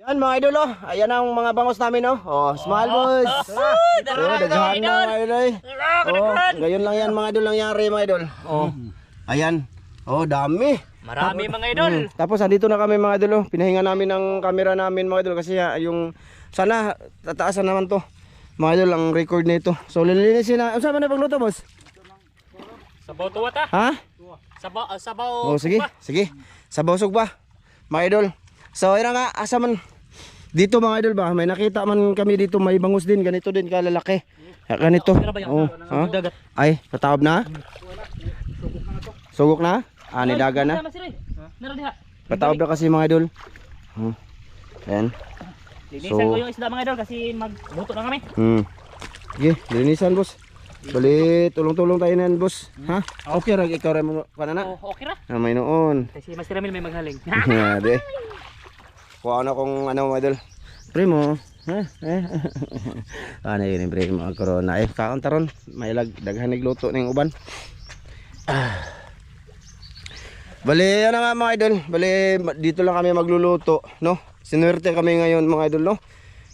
Yan mga idol oh. Ayan ang mga bangos namin oh. Oh, small boys. Daghan na mga idol. Oh, ngayon lang yan mga idol nangyari mga idol. Oh. Ayan. Oh, dami. Marami mga idol. Tapos andito na kami mga idol oh. Pinahinga namin ang camera namin mga idol kasi yung sana tataasan naman to. Mga idol ang record nito. So lilinisin na. Ano na pagluto boss? Sabaw tuwa ta. Ha? Sabaw. Oh, sige. Sige. Sabaw sugba. Mga idol. So ayun nga asa man dito mga idol ba, may nakita man kami dito may bangus din, ganito din kalalaki. Ganito. Oh, ha? Ay, patawab na? Sugok na? Ah, nidaga na? Patawab na kasi mga idol. Ayan. Linisan ko yung isda mga idol kasi magluto na kami. Sige, linisan boss. Bali, tulong-tulong tayo na yan boss. Ha? Okay ra ikaw ra mo kanana? Okay ra. Ah, may noon. Kasi Master Ramil may maghaling. Ngade. Kuha na kung ano mga idol. Primo. Ano yun yung primo ang corona. Kaon taron. May daghan nagluto ng uban. Bali, ano nga mga idol. Bali, dito lang kami magluluto. No? Sinuwerte kami ngayon mga idol. No?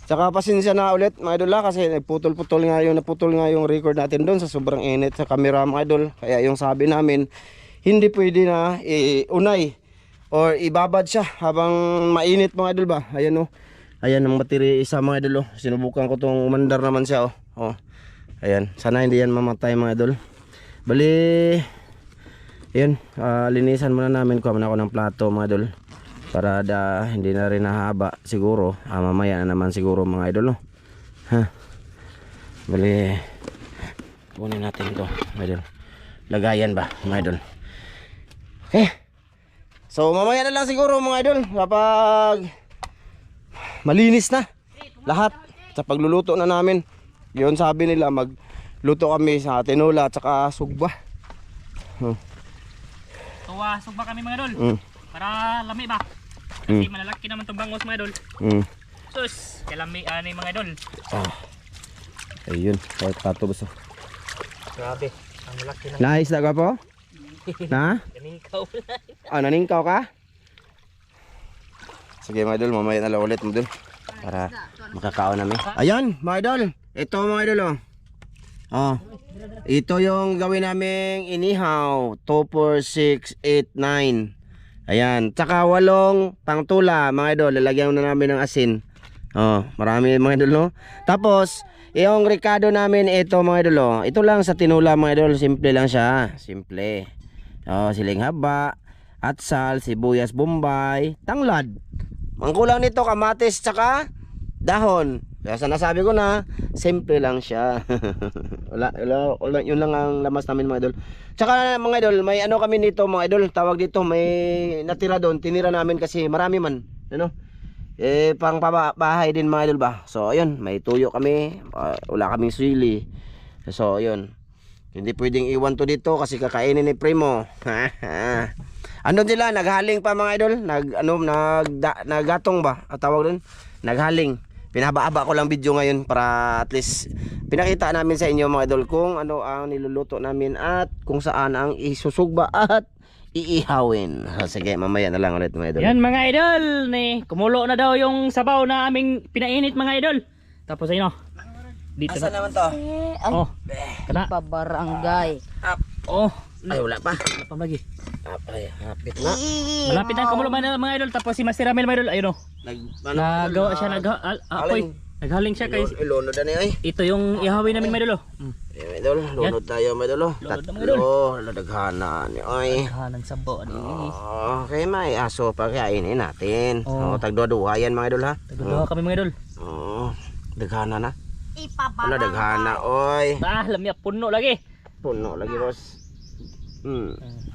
Tsaka pasensya na ulit mga idol kasi naputol nga yung record natin doon sa sobrang init sa camera mga idol. Kaya yung sabi namin, hindi pwede na unay or ibabad siya habang mainit mga idol ba. Ayan oh. Ayan ang battery isa mga idol oh. Sinubukan ko tong umandar naman siya oh. Oh. Ayan, sana hindi yan mamatay mga idol. Bali ayan, linisan muna namin kuha ako ng plato mga idol. Para hindi na rin nahaba siguro. Mamaya na naman siguro mga idol no. Ha. Bali kunin natin to mga idol. Lagayan ba mga idol. So mamaya na lang siguro mga idol kapag malinis na lahat sa pagluluto na namin. Yun sabi nila magluto kami sa tinola at saka sugba. Tuwa sugba kami mga idol. Para lami ba? Kasi malalaki naman itong bangos mga idol. Sus, kalami ani mga idol. Ayun, kahit pato basta. Grabe, ang malaki na. Nice na ka po? Na? Naningkaw na. Naningkaw ka? Sige mga idol, mamaya na lang ulit mga idol. Para makakaon namin. Ayan mga idol, ito mga idol oh. Oh. Ito yung gawin naming inihaw. 2, 4, 6, 8, 9. Ayan, tsaka 8 pangtula mga idol. Lalagyan na namin ng asin. Oh, marami mga idol no. Tapos, yung ricado namin ito mga idol oh. Ito lang sa tinula mga idol, simple lang siya. Simple. Oh, siling haba, atsal, sibuyas bombay, tanglad. Ang kulang nito kamatis tsaka dahon. Kaya nasabi ko na simple lang siya. wala, yun lang ang lamas namin mga idol. Tsaka mga idol, may ano kami nito mga idol, tawag dito, may natira doon, tinira namin kasi marami man, ano? Pang bahay din mga idol ba. So ayun, may tuyo kami, wala kaming sili. So ayun. Hindi pwedeng iwan to dito kasi kakainin ni Primo. Andun sila, naghaling pa mga idol, naggatong ba? At tawag doon, naghaling. Pinahaba-haba ko lang video ngayon para at least pinakita namin sa inyo mga idol kung ano ang niluluto namin at kung saan ang isusugba at iihawin. Sige, mamaya na lang ulit mga idol. Yan mga idol, kumulo na daw yung sabaw na aming pinainit mga idol. Tapos ayun oh. Dito Asa na naman to? Oh. Kana. Pabarangay. Oh. Ay, wala pa. Wala pa lagi. Ay, hapit na. Malapit na kumulo mga idol. Tapos si Master Ramil mga idol, ayun oh. Nagawa siya, naghaling siya kay ilunod na niya ay. ito yung ihawin namin mga idol oh. Mga idol, lunod tayo mga idol. Tatlo, nadaghana ni ay. Hanang sabaw ani. Okay, may aso pa kainin natin. Oh, tagduwa-duwa yan mga idol ha. Tagduwa kami mga idol. Oh, daghana na. Ipabarangay. Wala daghana oy. Lamya puno lagi. Puno lagi boss.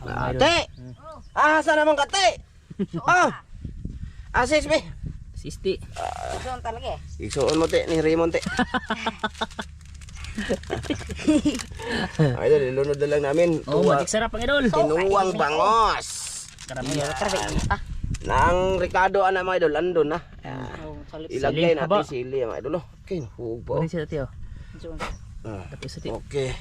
Ate. Saan naman ka te? Asis be. Sisti. Isuon talaga eh. Igsuon mo te ni Raymond te. Ay, dali lunod na lang namin. Oh, matik sarap ang idol. Tinuwang bangos. Karamihan. Nang Ricardo ana mga idol andon na. Ilagay Siling, natin haba. sili mga idol. Okay, hubo. Ano siya tio? Tapos sa tio. Okay.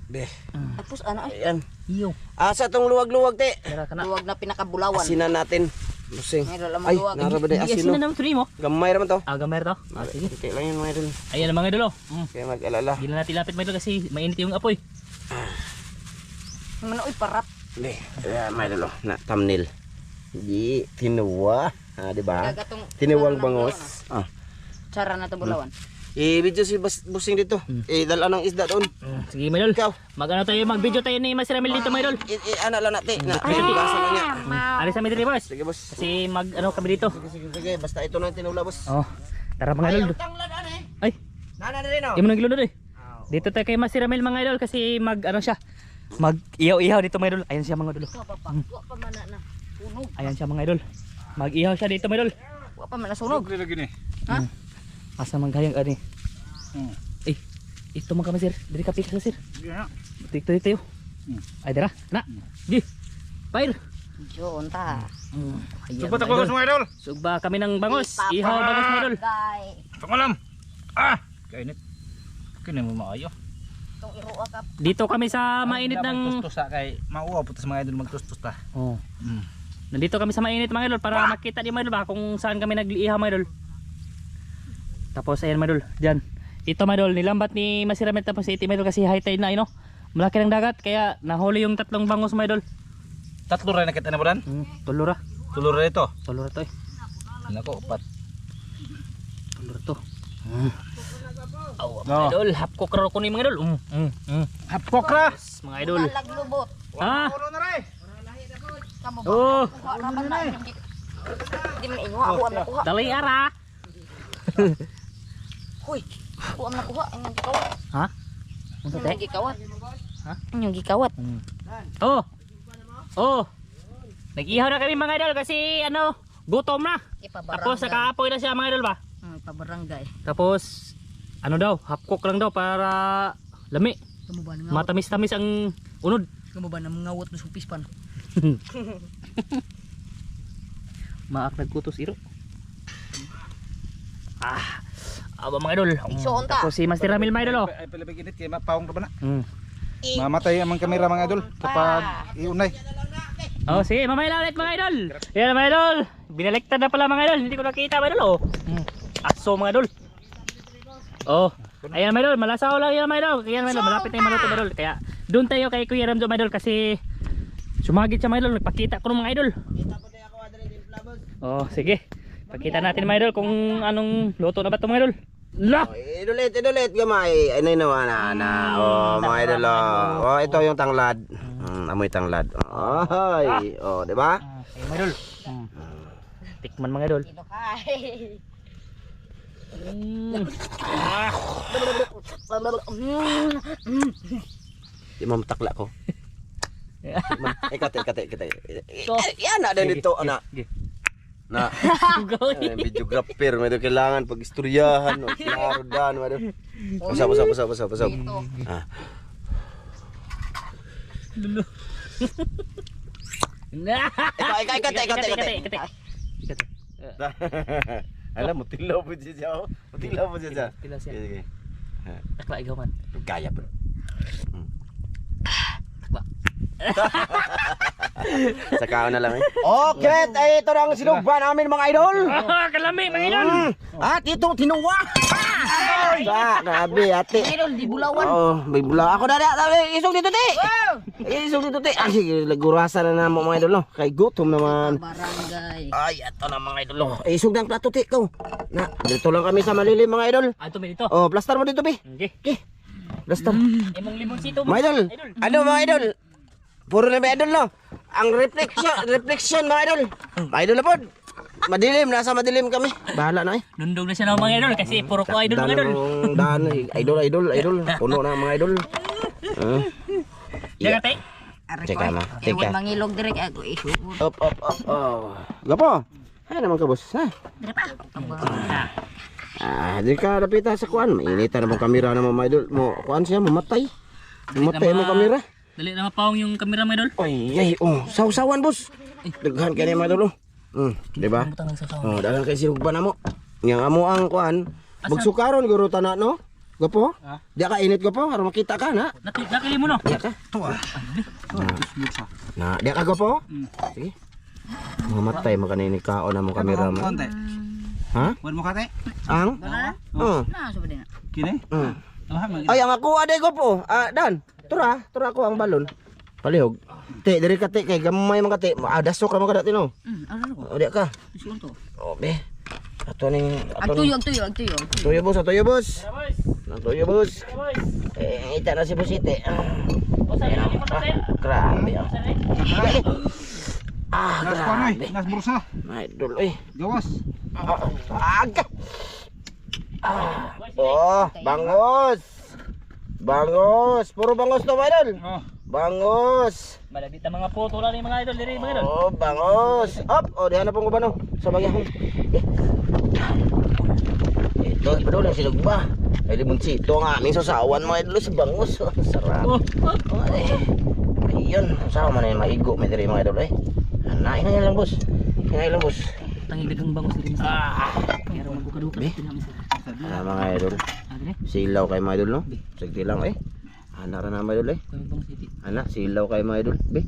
Be. Tapos ano ay Ayan. Iyo. Asa tong luwag-luwag te. Tara kana. luwag na pinakabulawan. Asinan natin. Busing. Mayroon lang Ay, maluwag. nara ba day Asin asin na no? naman tuli mo. Gamay naman to. Gamay to. Sige. Hindi lang yun mga idol. Ayan mga idol. Kaya mag-alala. Hindi na natin lapit mga idol kasi mainit yung apoy. Ano uy parat. Hindi. Ayan mga idol. Na thumbnail. Di tinuwa. Di ba? Gagatong Tinuwang bangos. Tsara na to bulawan. I-video si Busing dito. Dala ng isda doon. Sige mga idol. Ikaw. Mag-video tayo ni Master Ramil dito mga idol. Ano lang natin. Basa lang niya. Alis kami dito boss. Sige boss. Kasi kami dito. Sige. Basta ito na tinula boss. Oh. Tara mga idol. Ay. Nana na rin o. Di mo nang gilo doon eh. Dito tayo kay Master Ramil mga idol kasi siya. Mag-ihaw-ihaw dito mga idol. Ayan siya mga idol. Wa pa man na. Sunog. Ayan siya mga idol. Mag-ihaw siya dito mga idol. Wa pa man na sunog. Ha? Asa man kayang ani? Eh, ito man kami sir. Diri ka pika sir. Dito. Ay dira, na. Di. Fire. Yun ta. Sugba ta mga idol. Sugba kami ng bangos. Ihaw bangos mga idol. Gay. Pangalam. Kainit. Kini mo maayo. Tong iruwa ka. Dito kami sa mainit ng tustos kay mauwa putas mga idol magtustos ta. Oh. Nandito kami sa mainit mga idol para makita di mga idol ba kung saan kami nag-iihaw mga idol. Tapos ayan mga idol, diyan. Ito mga idol, nilambat ni Masiramet tapos si Iti mga idol kasi high tide na malaki ng dagat kaya nahuli yung tatlong bangos mga idol. Tatlo ra nakita na bodan? Tulura. Tulo ra ito. Tulura to eh. Nako, upat. Tulura to. Mga idol, hapkok ra ko ni mga idol. Hapkok ra. Mga idol. Laglubot. Ha? Puro na ra. Kamo ba? Oh, Kuha naman na. Di man inyo ako am nakuha. dali ara. Hoy. Ako am nakuha inyong gikawat. Ha? Unsa te? Inyong gikawat. Ha? Inyong gikawat. Oh. Oh. Nag-ihaw na kami mga idol kasi gutom na. Tapos nakaapoy na siya mga idol ba? Pabarangay. Tapos daw, hapkok lang daw para lami. Kamu ba nga? Matamis-tamis ang unod. Kamu ba nang ngawat na supispan? Maak nagkutos iro. Aba mga idol. Igsoon ta. Tapos si Master Ramil mga idol. Ay palibig init kay mapawong ra ba na. Eh, Mamatay ang mga kamera mga idol kapag iunay. Oh, sige, mamaya lang ulit mga idol. Yan mga idol. Binaliktad na pala mga idol. Hindi ko nakita mga idol. Aso mga idol. Oh, ayan mga idol. Malasaw lang yan mga idol. Kaya mga idol, malapit na yung maluto mga idol. Kaya doon tayo kay Kuya Ramjo mga idol kasi sumagit siya mga idol. Nagpakita ko ng mga idol. Oh, sige. Pakita natin mga idol kung anong luto na ba ito mga idol. La! Idulit gamay. Ano yun naman na. Mga idol. Ito yung tanglad. Amoy tanglad. Ay. Di ba? Okay mga idol. Tikman mga idol. Di mamtakla ko. Ikat. Yan na din dito anak. Na videographer medyo kailangan pag istoryahan o klarodan medyo. Basa. Lulu. Ikat. Alam mo tilaw po siya. Tilaw siya. Sige. Takla ikaw man. Gaya bro. Saka na lang eh. Okay, ito na ang sinugba namin mga idol. Kalami mga idol. At itong tinuwa. Grabe ate. Idol di bulawan. Oo, may bula. Ako na isog dito ti. Isog dito ti. Sige, lagurasa na mo mga idol. Kay gutom naman. Barangay. Ay, ito na mga idol. Isog ng plato ti ko. Na, dito lang kami sa malilim mga idol. Ito may dito. Oh, plaster mo dito bi. Okay. Plaster. Emong limonsito mo. Mga idol. Ano mga idol? Puro na mga idol no. Ang reflection mga idol. Mga idol na po. Madilim, nasa madilim kami. Bahala na eh. Nundog na siya ng mga idol kasi puro ko idol mga idol. Daan, idol. Puno na mga idol. Jaga te. Teka na, Ewan teka. mangilog direk ako isu. Up. Gapo. Ay naman ka boss. Ha? Di ka napita sa kuan. Mainitan naman kamera naman mga idol. Mo kuan siya mamatay. Mamatay mo kamera. Dali na mapawong yung kamera mga idol. Ay, sausawan boss. Daghan kaya mga idol. Di ba? Butang lang sa sawa. Daghan kay sinugba na mo. Yang amo ang kuan. Bagsukaron guro tanak no. Gapo? Di ka init gapo para makita ka na. Nakili mo no. Di ka. Na, di ka gapo? Sige. Mamatay makanini kaon na mo kameraman. Konti. Ha? Wan mo kate. Ang? Bala? Na, sabi din. Kini? Ay, ang ako aday ko po. Dan, tura ko ang balon. Palihog. Te, diri ka te kay gamay man ka te. Dasok ra man ka dati no. Ano ko? O di ka. Susun to. O be. Ato ning Agtuyo. Tuyo boss, tuyo boss. Tuyo boss. Ita na si Busite. Grabe. Nas kuan oy, nas bursa. Ay, dul oy. Gawas. Aga. Oh, bangos. Bangos, puro bangos to, idol. Oh. Bangos. Malabit ang mga photo lang ni mga idol, diri mga idol. Oh, bangos. Up, oh, diyan na pong kubano. Sa bagyahon. Ito, bedo lang silog ba? Ay, limunsito nga aming sasawan mga idol sa bangos. Oh, sarap. Ayun, sama man na yung maigo, may diri mga idol eh. Hinahin lang boss. Hinahin lang boss. Tanging dagang bangos diri mas. Pero magbuka-duka Be. namin sila. Mga idol. Silaw kay mga idol no. Sagdi lang eh. Ana ra na mga idol eh. Kami bang city. Ana, silaw kay mga idol. Be.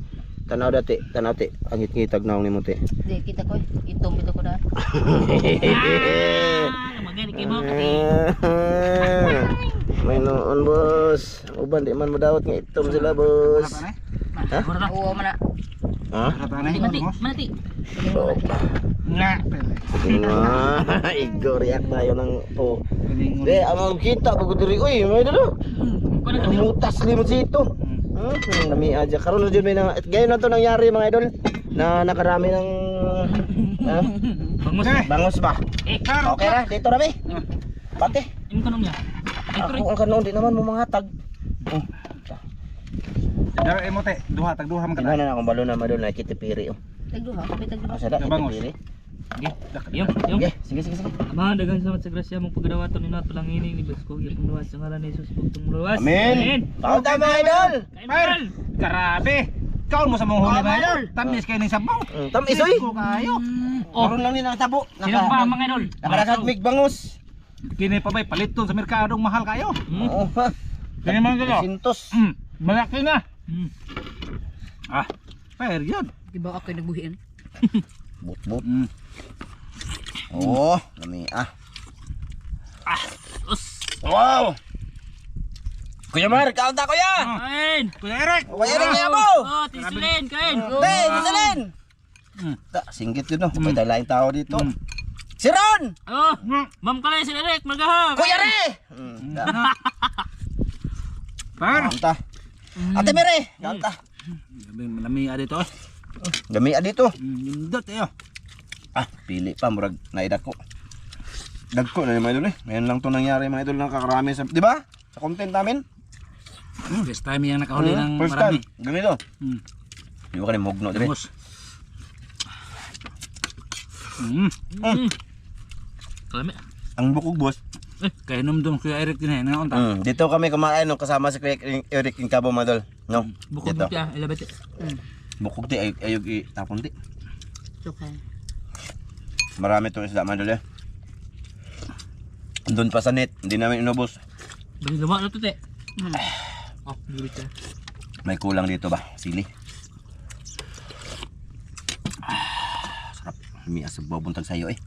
Tanaw dati, ang ngit-ngitag naong ni mo te. Di, kita ko. Itom ito ko daan. Magani kay mo. May noon boss. Uban di man madawat nga itom sila boss. Ha? Oo, mana. Ha? Mati. Nga. Igor yak tayo ng po. Be, ang kita bago diri oy, may dalo. Ang mutas limot sito. Nami aja karon na jud may na gayon na to nangyari mga idol na nakarami ng bangos ba? Okay ra dito ra be. Pati. Yung kanong niya. Ako ang kanon di naman mo mangatag. Dara imo te, duha tag duha man Ano kada. na akong balo na madol na kitipiri oh. Tagduha, kapit tagduha. Asa da Bangos. kitipiri? Yung. Okay, sige. Amahan dagan salamat sa grasya mong pagdawaton ni Nato lang ini ni Basko yung pangluwas sa ngalan ni Jesus pugtong luwas. Amen. Pauta mga idol. Kain. Grabe. Kaon mo sa mong huli ba idol? Tamis kay ning sabaw. Tamis oy. Ko kayo. Karon lang ni tabo. Sino ba mga idol? Nakadasag mig bangus. Kini pa bay paliton sa merkado mahal kayo. Oo. Kini man galo. Sintos. Malaki na. Fair yun. Diba ako nagbuhian? But. Oh, lami Wow. Kuya Mar, kaon ta kuya. Kain. Kuya Eric. Kuya rin niya mo. Oh, tisulin, kain. Be, tisalin. Ta, singgit yun no. May lain tao dito. Si Ron. Oh, ma'am ka lang si Derek, magaham. Kuya Re. Par. Kanta. Ate Mere, kanta. Lami dito. Gami dito. Indot ayo. Pili pa murag naidako. Dagko na mga idol eh. Ngayon lang 'to nangyari mga idol ng kakarami sa, di ba? Sa content namin. First time yang nakahuli ng First marami. time. Ganito. Di ba kanil mugno dire? Bangos. Kalami. Ang bukog boss. Kaya numdum Kuya Eric din eh. Nangaunta. Dito kami kumain no, kasama si Kuya Eric Incabo mga idol. No. Bukod Dito. mo siya, ilabit. Bukog di ayog itapon di. Okay. Marami tong isda mga idol eh. Doon pa sa net, hindi namin inubos. Bali luma na to te. Oh, gilit ka. May kulang dito ba? Sili. Sarap. Humias sa bubuntag sa'yo eh.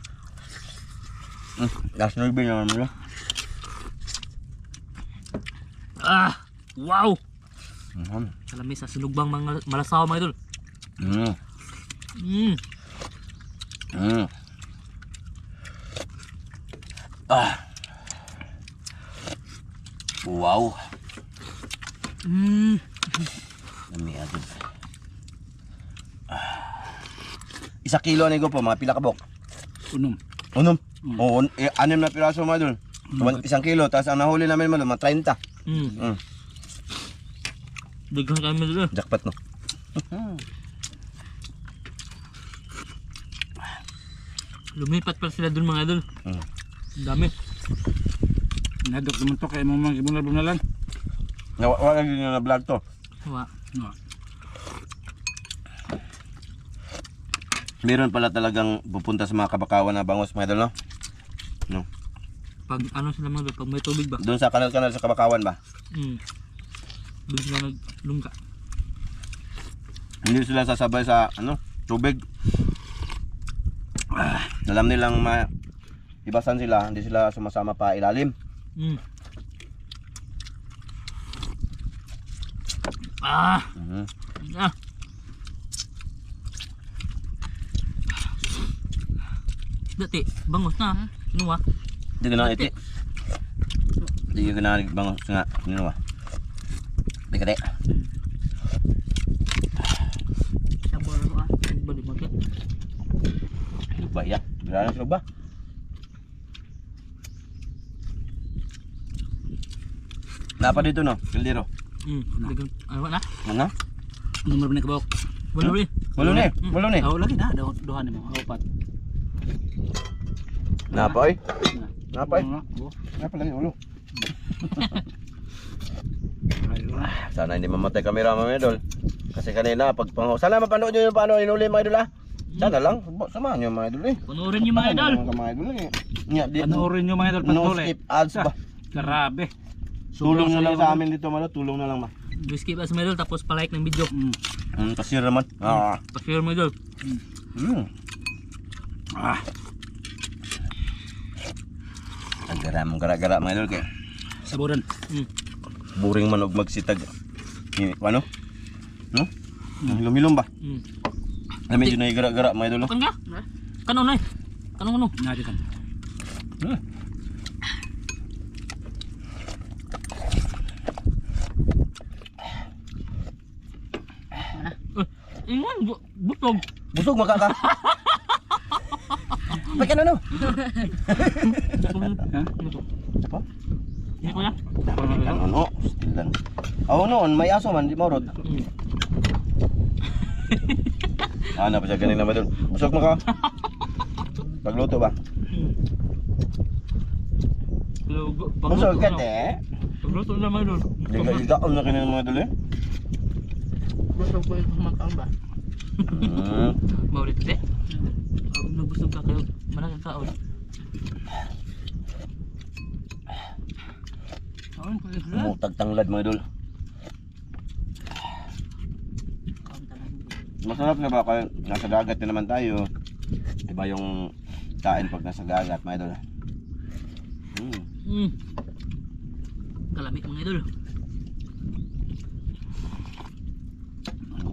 Gas na rin naman mo. Wow. Kalami sa sinugbang mga malasaw mga idol. Wow. Lami agad. 1 kilo nigo po, mga pila ka bok. Unom. Unom. Oo, 6 na piraso mga dun. 1 kilo, tapos ang nahuli namin mga 30. Dagang kami dito. Jackpot no. Lumipat pa sila dun mga idol. Ang dami. Nadok naman to kaya mga ibunal-bunalan. Wala din na vlog to. Wa. Meron pala talagang pupunta sa mga kabakawan na bangos mga idol no? No. Pag ano sila mga idol, pag may tubig ba? Doon sa kanal-kanal sa kabakawan ba? Doon sila naglungka. Hindi sila sasabay sa ano, tubig. Alam nilang ibasan sila, hindi sila sumasama pa ilalim. Mm. Ah. Mhm. Ah. Dati, bangus na. Nuwa. Di ka na iti. Di ka na bangos nga. Ano ba? Di ka de. Sabor ko ah. Bali mo kaya. Luba ya. Bila na luba. Napa dito no? Kaldero. Ano na? Ano? Nomor ni kabok. Wala rin. Walo ni. Walo ni. Oh, lagi na duhan mo. Apat. Napa oy? Napa oy? Napa lagi ulo. Sana hindi mamatay kamera mga idol. Kasi kanina pag sana mapanood nyo yung paano inuli mga idol ha. Sana lang, samahan nyo mga idol eh. Panoorin niyo mga idol. Mga idol eh. Nya, di, Panoorin nyo mga idol no patuloy. skip ads ba? Grabe. Tulong na lang sa amin dito malo, tulong na lang ma. Skip as mga idol tapos pa-like ng video. Kasi naman. Pa-share mga idol. Ang garamong gara-gara mga idol kaya. Saburan. Buring man og magsitag. Ano? No? Lumilom ba? Medyo na gara-gara mga idol. Kan ka? Kanon na eh. Kanon. Nadi kan. Ingon, butog. Busog maka ka. Pakai ano? Apa? Ini ko na. Ano? Stilan. Oh noon, may aso man di maurot. Ano pa siya ganina ba doon? Busog maka. Pagluto ba? Busog ka te. Pagluto na mga idol. Liga-ligaon na kanina mga idol eh. Busog ko yung makang ba? Maulit te. Nabusog ka kayo. Malaking kaon. Mutag tanglad mga idol. Masarap na ba kaya nasa dagat na naman tayo. Iba yung kain pag nasa dagat mga idol. Kalamit mga idol.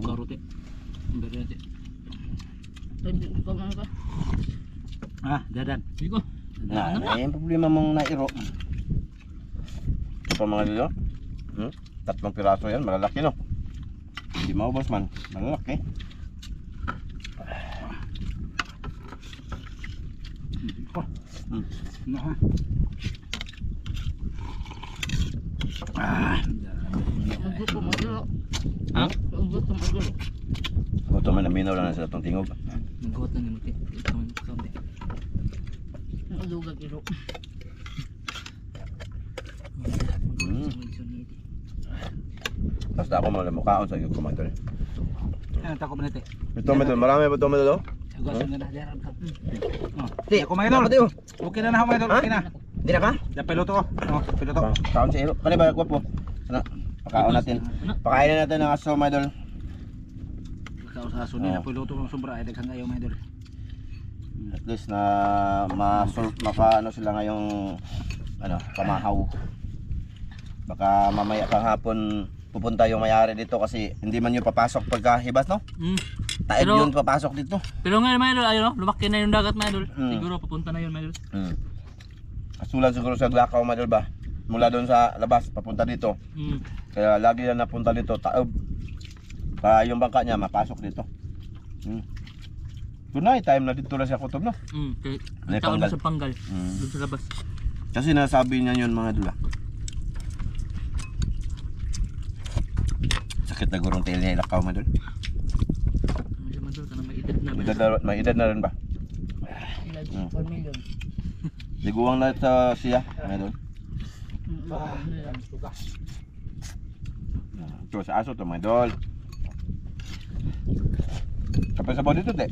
Karote. Berete. Dadan. Iko. Na, yung problema mong nairo. Ito pa mga idol. 3 piraso yan, malalaki no. Hindi maubos man, malalaki. Ito man, naminaw lang na sila itong tingog. Nagkuhat na ni Mati. Ito man kaunti. Nagulugag iro. Basta ako mga mukhaon sa iyo kumanto. Ano tako ba nete? Ito medyo marami ba ito medyo? Gusto na diyan. Di, ako mga idol. Okay na na ako mga idol, okay na. Di na ka? Da peloto ko. Peloto. Kaon sa iro. Kani ba ko po? Sana pakaon natin. Pakainin natin ng aso mga idol. Sa aso na peloto ko sobra ay daghang kayo mga idol. At least na maka sila ngayong pamahaw. Baka mamaya pang hapon pupunta yung mayari dito kasi hindi man yung papasok pagkahibas no? Taib Pero, yun papasok dito. Pero ngayon mga idol, ayun no? Lumaki na yung dagat mga idol. Siguro papunta na yun mga idol. Kasulan siguro sa Glakaw mga idol ba? Mula doon sa labas papunta dito. Kaya lagi na napunta dito taob. Kaya yung bangka niya mapasok dito. Tunay time na dito na siya kutob no? Kaya taon na sa panggal. Doon sa labas. Kasi nasabi niya yun mga idol. Sakit na gurong tail niya ilakaw mga idol. May edad na rin ba? 4 million. Liguang na sa siya mga idol. Ito sa aso ito mga idol. Kapag sa body ito de.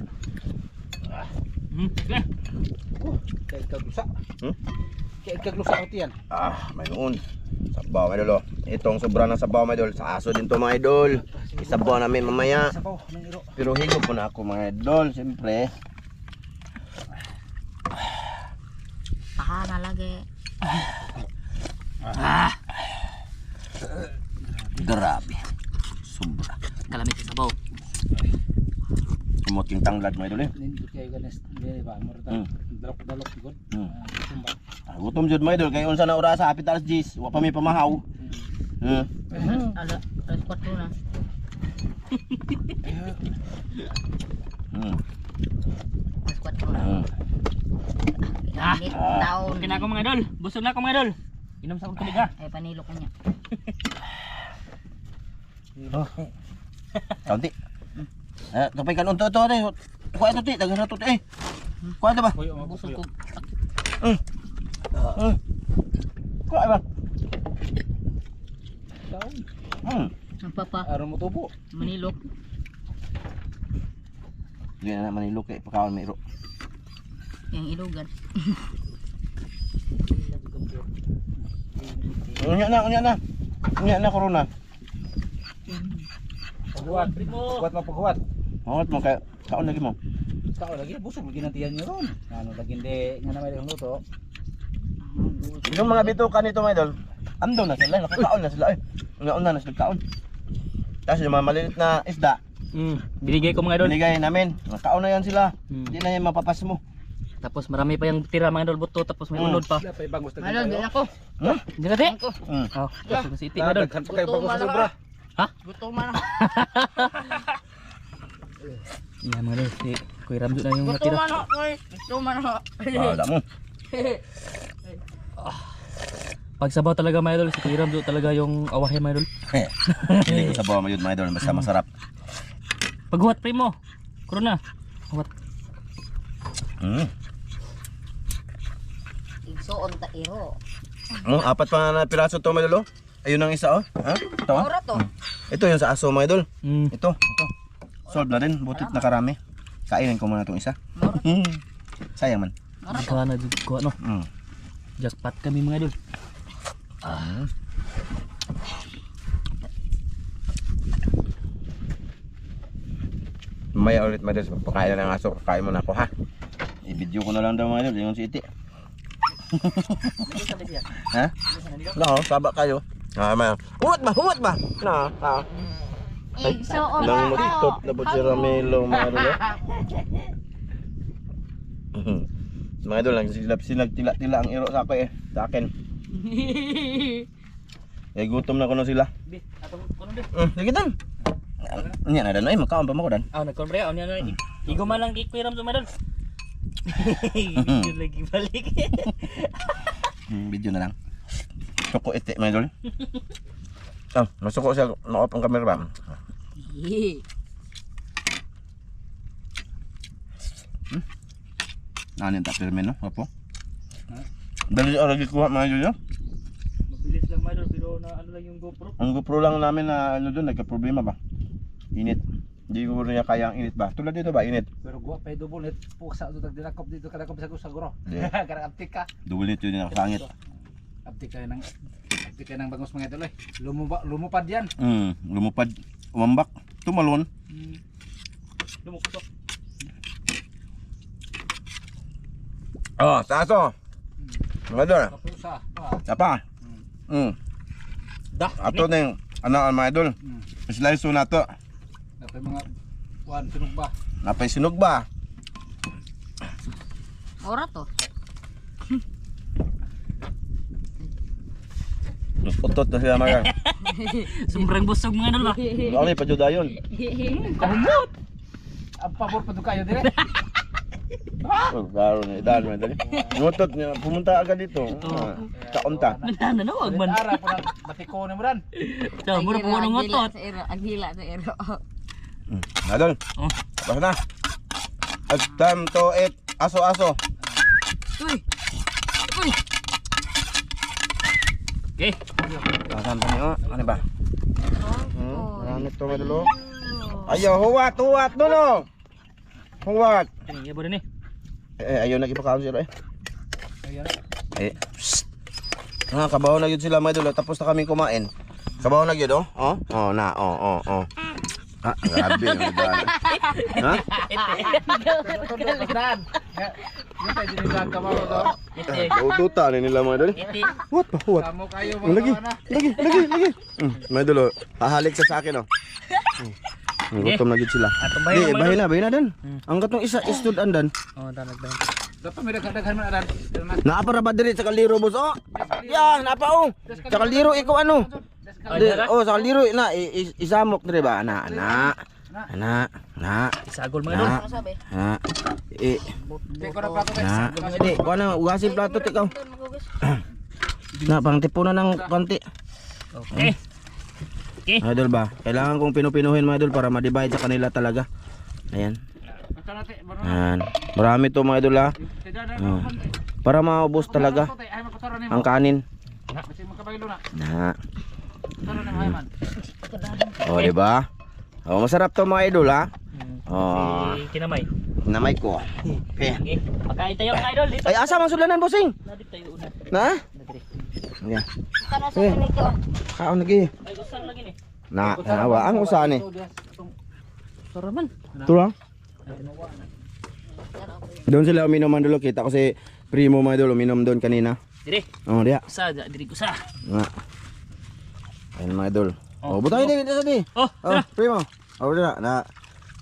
Kaya kaglusa. Kaya kaglusa ang tiyan. May noon. Sabaw mga idol oh. Itong sobra ng sabaw mga idol. Sa aso din to mga idol. Isabaw namin mamaya. Sabaw ng iro. Pero higop po na ako mga idol. Siyempre. Paha na lagi. Grabe. Sobra. Kalamit sa sabaw. Imot yung tanglad mga idol eh. Nindot kayo ganas. Hindi ba? Murata. Dalok-dalok gud. Tumba. Gutom jud mga idol. Kaya unsa na oras sa hapit alas 10. Wa pa may pamahaw. Alas 4 na. Alas 4 na. Init taon. Okay na ako mga idol. Busog na ako mga idol. Inom sa akong tubig ha. Ay panilo ko niya. Kaunti. Kapay kanon to eh. Kuha ito ti. Dagan na to eh. Kuha ito ba? Busog ko. Kuha ba? Daon. Ang papa. Aron mo tubo. Manilok. Hindi na naman ilok eh. Pakawan may iro. Yang ilugan. Unya na corona. Paghuwat. Paghuwat mo paghuwat. Mawat mo kaya kaon lagi mo. Tao lagi busog lagi nantiyan niyo ron. Ano lagi hindi nga na may luto. Yung mga bitukan nito mga idol, ando na sila, nakakaon na sila eh. Una na sila kaon. Tapos yung mga maliit na isda, Binigay ko mga idol. binigay namin. Nakaon na yan sila. Mm. Hindi na yan mapapas mo. Tapos marami pa yung tira mga idol buto. Tapos may unod pa. Sila pa ibang gusto Ano, din ako. Hindi ka te? Ako. Oh, busog si iti mga idol. Daghan pa kayo bago sa sobra. Gutom man ako. Yan mga idol. Si Kuya Ramjo na yung Gutom natira. man ako. Gutom man ako. Wala mo. Pag sabaw talaga mga idol. Si Kuya Ramjo talaga yung awahe mga idol. Hindi ko sa bawa mayud mga idol, basta masarap. Paghuwat primo. Corona. Huwat. Igsoon ta iro. Apat pa na piraso to mga idol. Ayun ang isa oh. Ha? Ito oh. Ora to. Ito yung sa aso mga idol. Mm. Ito. Solve na rin, butit na karami. Kainin ko muna itong isa. Sayang man. Kuha na kuha no. Jackpot kami mga idol. Mamaya ulit mga idol, pagpakain na ng aso, kakain mo na ako ha. I-video ko na lang daw mga idol, yung si Iti. Ha? No, saba kayo. Maya. Huwat ba? Na, Igsoon Nang magtop na po si Ramelo mga idol. Mga idol, silag tila ang iro sa ako eh. Sa akin. Gutom na ko na sila. Bi, atong kuno bi. Sige dan. Nya na dan ay makaon pa mo ko dan. Nagkonbre on yan. Igo man lang Kuya Ramjo mga idol. Video lagi balik. Video na lang. Suko ite mga idol. Masuko siya na-off ang camera ba? Ano yung tapirmen no? Apo? Dali lagi kuha mga idol. Mabilis lang mga idol pero na ano lang yung GoPro. Ang GoPro lang namin na ano doon, nagka-problema ba? Init. Hindi ko rin niya kaya ang init ba? Tulad dito ba, init? Pero guwa pa double net puksa to tagdilakop dito kada ko sa guro. Hindi. Karang aptik ka. Double nito yun ang sangit. Aptik ka ng bangos mga idol eh. Lumupad yan. Lumupad, umambak, tumalon. Lumukso. Oh, sa aso. Mga idol. Kapusa. Apa? Ato na yung anak mga idol. Slice na to. Dapat mga kuan sunog ba? Napay sinog ba? Ora to. Utot na sila mga. Sobrang busog mga idol ba? Ano pa jud ayon? Kahumot. Ang pabor pa to kayo dire. Oh, garo na idan man dali. Ngutot niya pumunta agad dito. Kaunta. Nanawag man. Ara pa batiko ni mo dan. Sa mura po ng ngotot. Agila sa iro. Adol. Basta na. It's time to eat aso-aso. Uy. Uy. Okay. Asan pa niyo? Ano ba? Marami to mga idol. Ayaw, huwat dulo. Huwat. Kani ibo din eh. Ayaw nagipakaon sila eh. Ayan. Psst. Kabaw na yun sila mga idol. Tapos na kami kumain. Kabaw na yun, oh. Oh, oh. Ah, grabe. Ha? Dan. Yung tayo dinilang kamaw to. Ututa na nila mga idol. What? Kamu kayo mga Lagi. mana. Lagi. Mga idol, oh. Hahalik sa akin, oh. Gutom na yun sila. Atong Di, bahay mga idol. bahay na dan. Ang katong isa istud andan. Oh, tanag ba. Dapat may daghan man dan. Naapa ra ba diri sa kaliro boss? Oh. Yeah, naapa oh. Sa kaliro ikaw ano? Sa kaliro na isamok diri ba? Ana. Isagol mga idol. Ano sabi? Na. Di ko na plato Na. guys. Di, kuha na ugasin plato ikaw. Na pang tipunan ng konti. Okay. Idol ba? Kailangan kong pinupinuhin mga idol para ma-divide sa kanila talaga. Ayan. Ayan. Marami to mga idol ha. Oh. Para maubos talaga ang kanin. Na. Oh, di ba? Oh, masarap to mga idol ha. Oh, Si Kinamay. namay ko. Okay. Okay. Pagkain tayo mga idol dito. Ay, asa man sulanan bossing? Nadip tayo una. Na? Nadiri. Yeah. Kana sa kanito. Kaon lagi. Ay, usang lagi ni. Na, nawa ang usan eh. Sarap man. Ito lang. Doon sila uminom man dulo kita kasi primo mga idol uminom doon kanina. Dire. Oh, dia. Usa, diri ko sa. Na. Ayun mga idol. Oh, butay din dito sa di. Oh, Oh, tara. primo. Oh, dia na.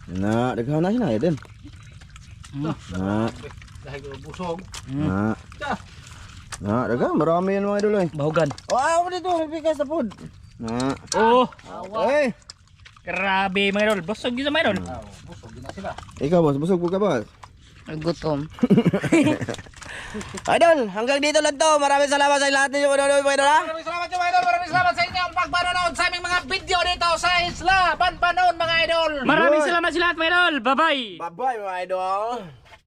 Na, daghan na sila din. Na, Dahil busog. na. Na, daghan marami yan mga idol eh. Bahugan. Oh, ako dito, bigas na food. Na. Oh, Eh, grabe mga idol. Busog yun sa mga idol. Busog din na sila. ikaw boss, busog po ka boss. Gutom. Idol, hanggang dito lang to. Maraming salamat sa lahat ninyo mga idol ha. Maraming salamat yung mga idol. Maraming salamat sa inyo ang pagpanonood sa aming mga video dito sa Isla Banbanon mga idol. Maraming salamat sa lahat mga idol. Bye-bye. Bye-bye mga idol.